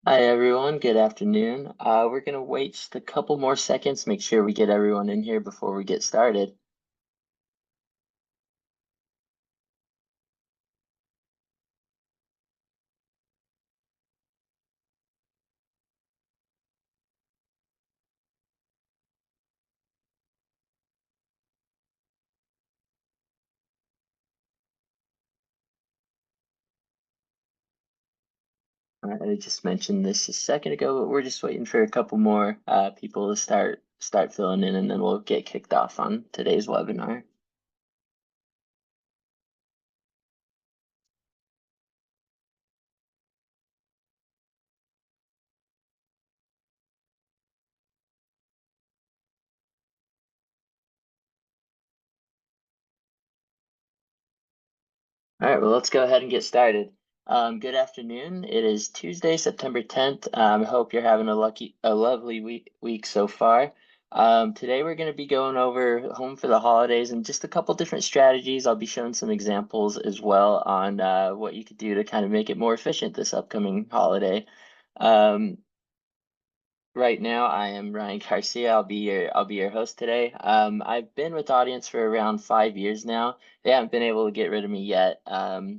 Hi everyone, good afternoon. We're gonna wait just a couple more seconds, make sure we get everyone in here before we get started. I just mentioned this a second ago, but we're just waiting for a couple more people to start filling in, and then we'll get kicked off on today's webinar. All right, well, let's go ahead and get started. Good afternoon. It is Tuesday, September 10th. I hope you're having a lovely week so far. Today we're going to be going over home for the holidays and just a couple different strategies. I'll be showing some examples as well on what you could do to kind of make it more efficient this upcoming holiday. Um, Right now, I am Ryan Garcia. I'll be your host today. I've been with Audience for around 5 years now. They haven't been able to get rid of me yet.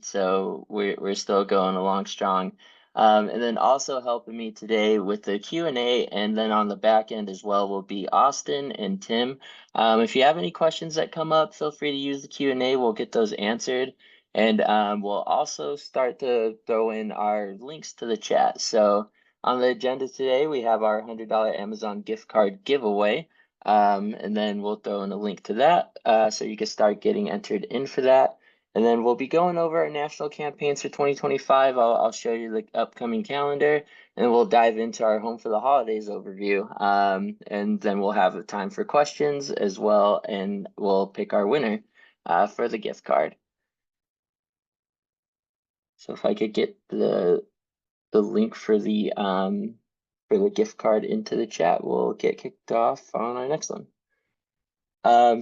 So we're still going along strong. And then also helping me today with the Q&A, and then on the back end as well will be Austin and Tim. If you have any questions that come up, feel free to use the Q&A. We'll get those answered. And we'll also start to throw in our links to the chat. So on the agenda today, we have our $100 Amazon gift card giveaway. And then we'll throw in a link to that so you can start getting entered in for that. And then we'll be going over our national campaigns for 2025. I'll show you the upcoming calendar, and we'll dive into our Home for the Holidays overview. And then we'll have a time for questions as well, and we'll pick our winner for the gift card. So if I could get the link for the gift card into the chat, we'll get kicked off on our next one.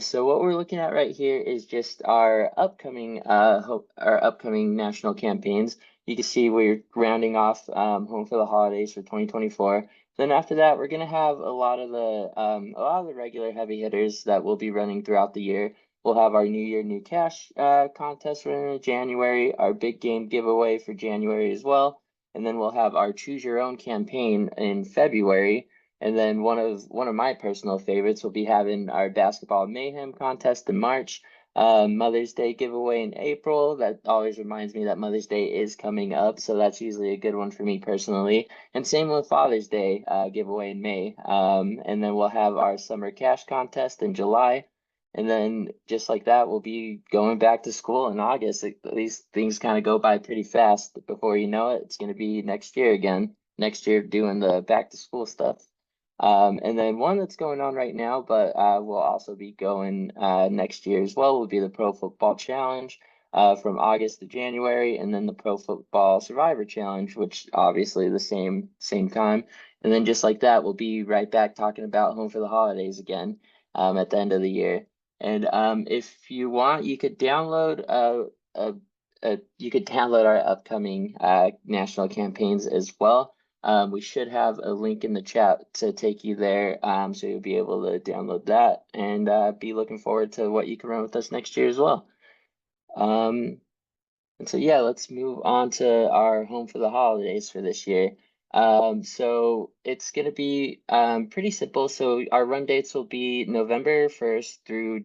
So what we're looking at right here is just our upcoming national campaigns. You can see we're rounding off Home for the Holidays for 2024. Then after that, we're gonna have a lot of the regular heavy hitters that will be running throughout the year. We'll have our New Year New Cash contest running in January, our big game giveaway for January as well, and then we'll have our Choose Your Own campaign in February. And then one of my personal favorites will be having our basketball mayhem contest in March, Mother's Day giveaway in April. That always reminds me that Mother's Day is coming up, so that's usually a good one for me personally. And same with Father's Day giveaway in May. And then we'll have our summer cash contest in July. And then just like that, we'll be going back to school in August. These things kind of go by pretty fast. Before you know it, it's going to be next year again. Next year doing the back to school stuff. And then one that's going on right now, but will also be going next year as well, will be the Pro Football Challenge from August to January, and then the Pro Football Survivor Challenge, which obviously the same time. And then just like that, we'll be right back talking about Home for the Holidays again at the end of the year. And if you want, you could download our upcoming national campaigns as well. We should have a link in the chat to take you there, so you'll be able to download that and be looking forward to what you can run with us next year as well. And so yeah, let's move on to our Home for the Holidays for this year. So it's gonna be pretty simple. So our run dates will be November 1st through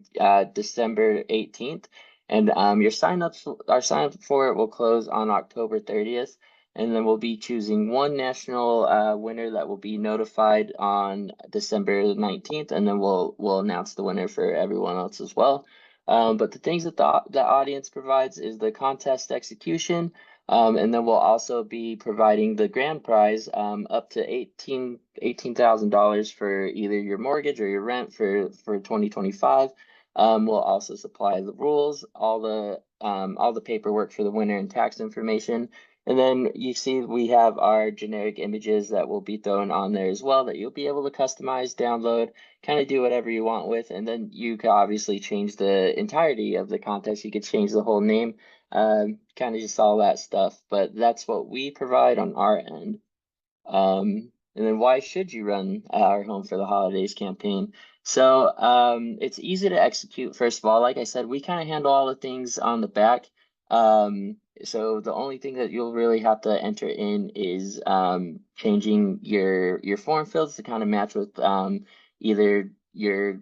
December 18th. And our sign up for it will close on October 30th. And then we'll be choosing one national winner that will be notified on December 19th, and then we'll announce the winner for everyone else as well. But the things that the audience provides is the contest execution, and then we'll also be providing the grand prize up to $18,000 for either your mortgage or your rent for 2025. We'll also supply the rules, all the paperwork for the winner and tax information. And then you see we have our generic images that will be thrown on there as well that you'll be able to customize, download, kind of do whatever you want with. And then you could obviously change the entirety of the contest. You could change the whole name, kind of just all that stuff. But that's what we provide on our end. And then why should you run our Home for the Holidays campaign? So it's easy to execute. First of all, like I said, we kind of handle all the things on the back. So the only thing that you'll really have to enter in is changing your form fields to kind of match with either your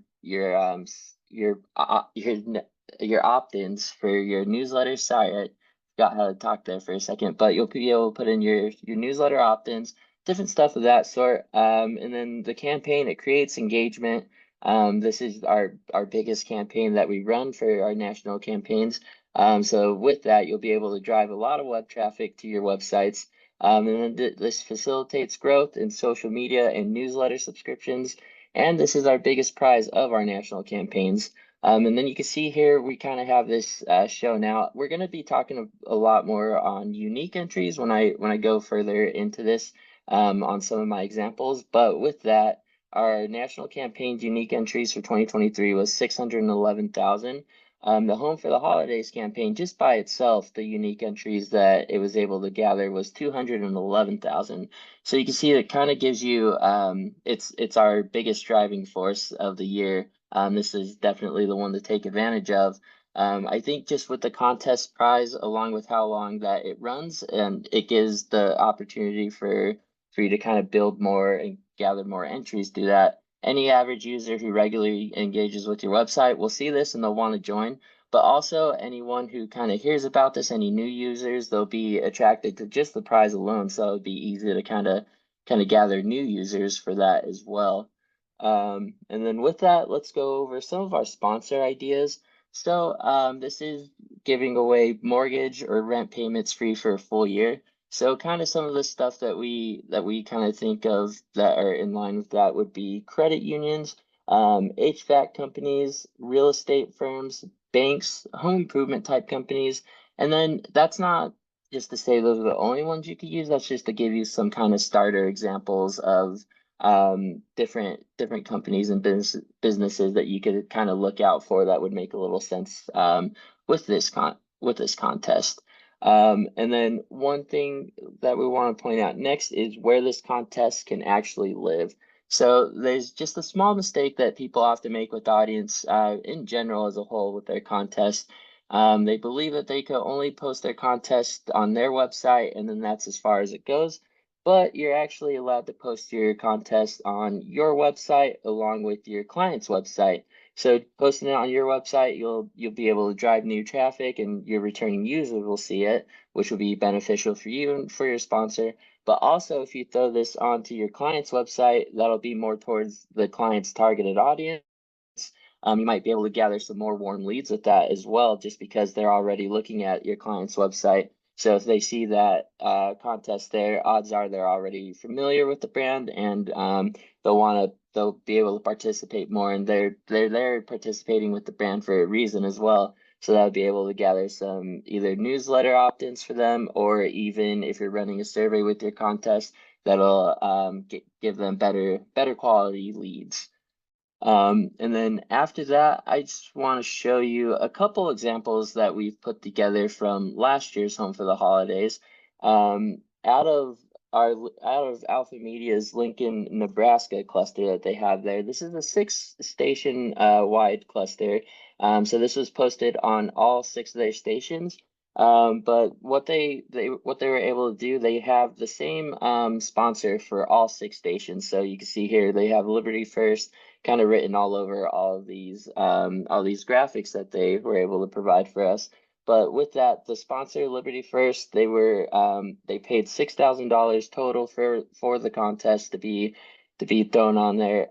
opt-ins for your newsletter. Sorry, I forgot how to talk there for a second, but you'll be able to put in your newsletter opt-ins, different stuff of that sort. And then the campaign, it creates engagement. This is our biggest campaign that we run for our national campaigns. So with that, you'll be able to drive a lot of web traffic to your websites. And then this facilitates growth in social media and newsletter subscriptions. And this is our biggest prize of our national campaigns. And then you can see here, we kind of have this show now. We're going to be talking a lot more on unique entries when I go further into this on some of my examples. But with that, our national campaign's unique entries for 2023 was 611,000. The Home for the Holidays campaign, just by itself, the unique entries that it was able to gather was 211,000. So you can see it kind of gives you it's our biggest driving force of the year. This is definitely the one to take advantage of. I think just with the contest prize, along with how long that it runs, and it gives the opportunity for you to kind of build more and gather more entries through that. Any average user who regularly engages with your website will see this and they'll want to join. But also anyone who kind of hears about this, any new users, they'll be attracted to just the prize alone. So it'd be easy to kind of gather new users for that as well. And then with that, let's go over some of our sponsor ideas. So this is giving away mortgage or rent payments free for a full year. So kind of some of the stuff that we kind of think of that are in line with that would be credit unions, HVAC companies, real estate firms, banks, home improvement type companies. And then that's not just to say those are the only ones you could use. That's just to give you some kind of starter examples of different companies and businesses that you could kind of look out for that would make a little sense with this contest. And then one thing that we want to point out next is where this contest can actually live. So there's just a small mistake that people often make with audience in general as a whole with their contest. They believe that they can only post their contest on their website and then that's as far as it goes. But you're actually allowed to post your contest on your website along with your client's website. So posting it on your website, you'll be able to drive new traffic and your returning users will see it, which will be beneficial for you and for your sponsor. But also if you throw this onto your client's website, that'll be more towards the client's targeted audience. You might be able to gather some more warm leads with that as well, just because they're already looking at your client's website. So if they see that contest there, odds are they're already familiar with the brand and they'll be able to participate more, and they're participating with the brand for a reason as well. So that would be able to gather some either newsletter opt-ins for them, or even if you're running a survey with your contest, that'll give them better quality leads. And then after that, I just want to show you a couple examples that we've put together from last year's Home for the Holidays. Out of Alpha Media's Lincoln, Nebraska cluster that they have there. This is a 6-station wide cluster. So this was posted on all 6 of their stations. But what they were able to do, they have the same sponsor for all 6 stations. So you can see here they have Liberty First kind of written all over all these graphics that they were able to provide for us. But with that, the sponsor Liberty First, they paid $6,000 total for the contest to be thrown on there,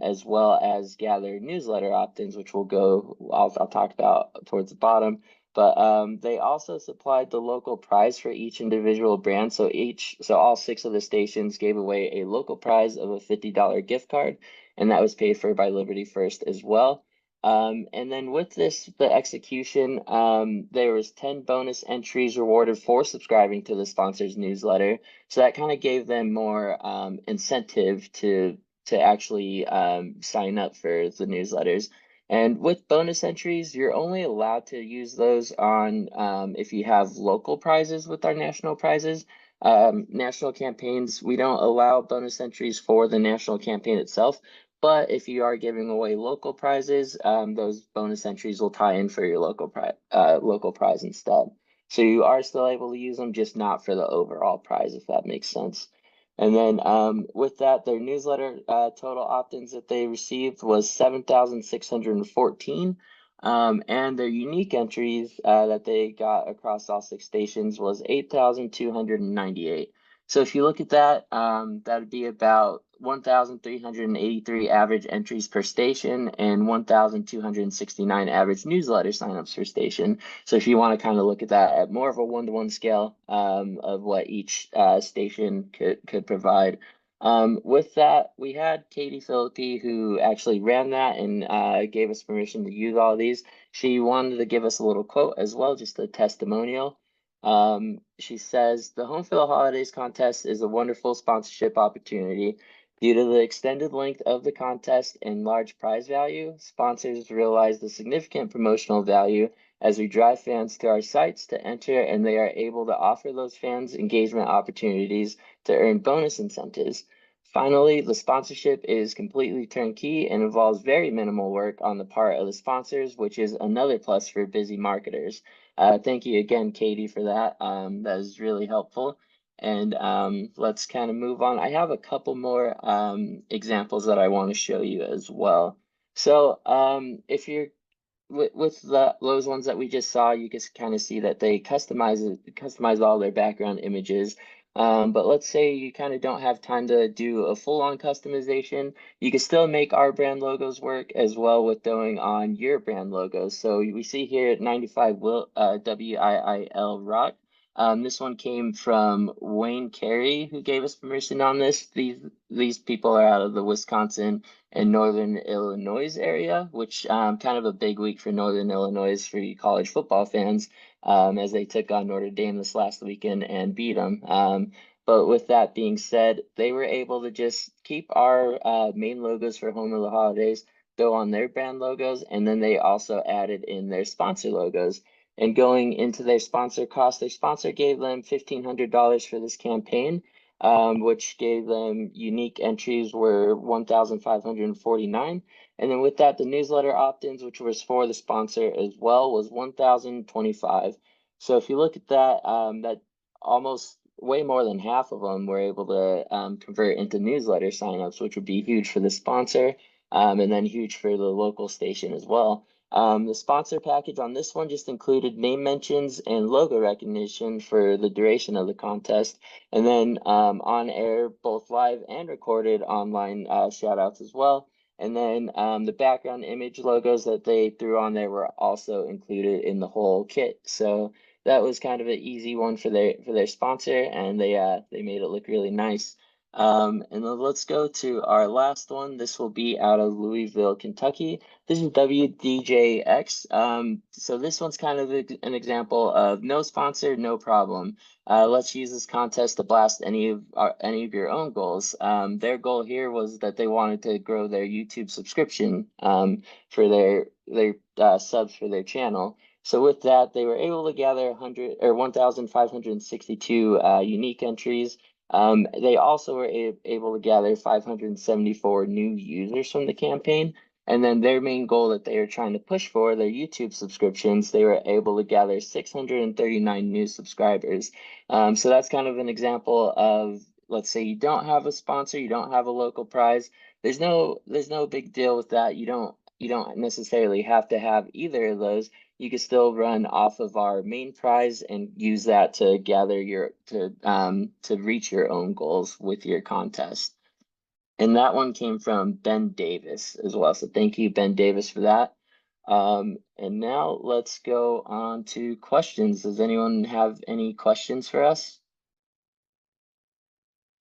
as well as gather newsletter opt-ins, which I'll talk about towards the bottom. But they also supplied the local prize for each individual brand. So all 6 of the stations gave away a local prize of a $50 gift card, and that was paid for by Liberty First as well. And then with the execution, there was 10 bonus entries rewarded for subscribing to the sponsor's newsletter. So that kind of gave them more incentive to actually sign up for the newsletters. And with bonus entries, you're only allowed to use those on if you have local prizes with our national prizes. National campaigns, we don't allow bonus entries for the national campaign itself, but if you are giving away local prizes, those bonus entries will tie in for your local prize instead. So you are still able to use them, just not for the overall prize, if that makes sense. And then with that, their newsletter total opt-ins that they received was 7,614. And their unique entries that they got across all 6 stations was 8,298. So if you look at that, that'd be about 1,383 average entries per station and 1,269 average newsletter signups per station. So if you want to kind of look at that at more of a one-to-one scale of what each station could provide. With that, we had Katie Philippi, who actually ran that and gave us permission to use all of these. She wanted to give us a little quote as well, just a testimonial. She says, "The Home for the Holidays contest is a wonderful sponsorship opportunity. Due to the extended length of the contest and large prize value, sponsors realize the significant promotional value as we drive fans to our sites to enter, and they are able to offer those fans engagement opportunities to earn bonus incentives. Finally, the sponsorship is completely turnkey and involves very minimal work on the part of the sponsors, which is another plus for busy marketers." Thank you again, Katie, for that. That is really helpful. And let's kind of move on. I have a couple more examples that I want to show you as well. So if you're with those ones that we just saw, you can kind of see that they customize all their background images. But let's say you kind of don't have time to do a full-on customization. You can still make our brand logos work as well with doing on your brand logos. So we see here at 95 WIIL Rock. This one came from Wayne Carey, who gave us permission on this. These people are out of the Wisconsin and Northern Illinois area, which kind of a big week for Northern Illinois for you college football fans, as they took on Notre Dame this last weekend and beat them. But with that being said, they were able to just keep our main logos for Home of the Holidays, go on their brand logos, and then they also added in their sponsor logos. And going into their sponsor cost, their sponsor gave them $1,500 for this campaign, which gave them unique entries were 1,549. And then with that, the newsletter opt-ins, which was for the sponsor as well, was 1,025. So if you look at that, that almost way more than half of them were able to convert into newsletter signups, which would be huge for the sponsor, and then huge for the local station as well. The sponsor package on this one just included name mentions and logo recognition for the duration of the contest, and then on air, both live and recorded online shout outs as well. And then the background image logos that they threw on there were also included in the whole kit. So that was kind of an easy one for their sponsor, and they made it look really nice. And then let's go to our last one. This will be out of Louisville, Kentucky. This is WDJX. So this one's kind of an example of no sponsor, no problem. Let's use this contest to blast any of your own goals. Their goal here was that they wanted to grow their YouTube subscription for their subs for their channel. So with that, they were able to gather 100 or 1,562 unique entries. They also were able to gather 574 new users from the campaign. And then their main goal that they are trying to push for, their YouTube subscriptions, they were able to gather 639 new subscribers. So that's kind of an example of, let's say you don't have a sponsor, you don't have a local prize. There's no big deal with that. You don't necessarily have to have either of those. You can still run off of our main prize and use that to gather to reach your own goals with your contest. And that one came from Ben Davis as well. So thank you, Ben Davis, for that. And now let's go on to questions. Does anyone have any questions for us?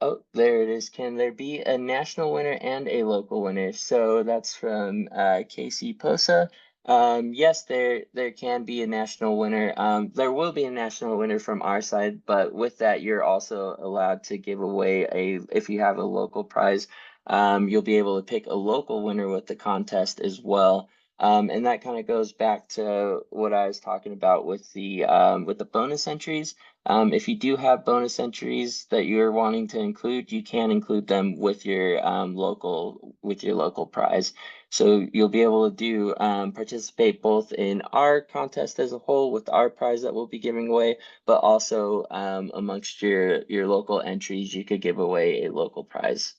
Oh, there it is. Can there be a national winner and a local winner? So that's from Casey Posa. Yes, there can be a national winner. There will be a national winner from our side, but with that, you're also allowed to give away if you have a local prize, you'll be able to pick a local winner with the contest as well. And that kind of goes back to what I was talking about with the bonus entries. If you do have bonus entries that you're wanting to include, you can include them with your local prize. So you'll be able to do participate both in our contest as a whole with our prize that we'll be giving away, but also amongst your local entries, you could give away a local prize.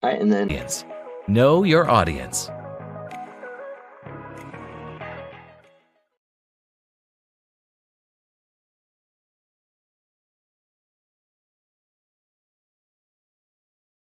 All right, and then Know your audience.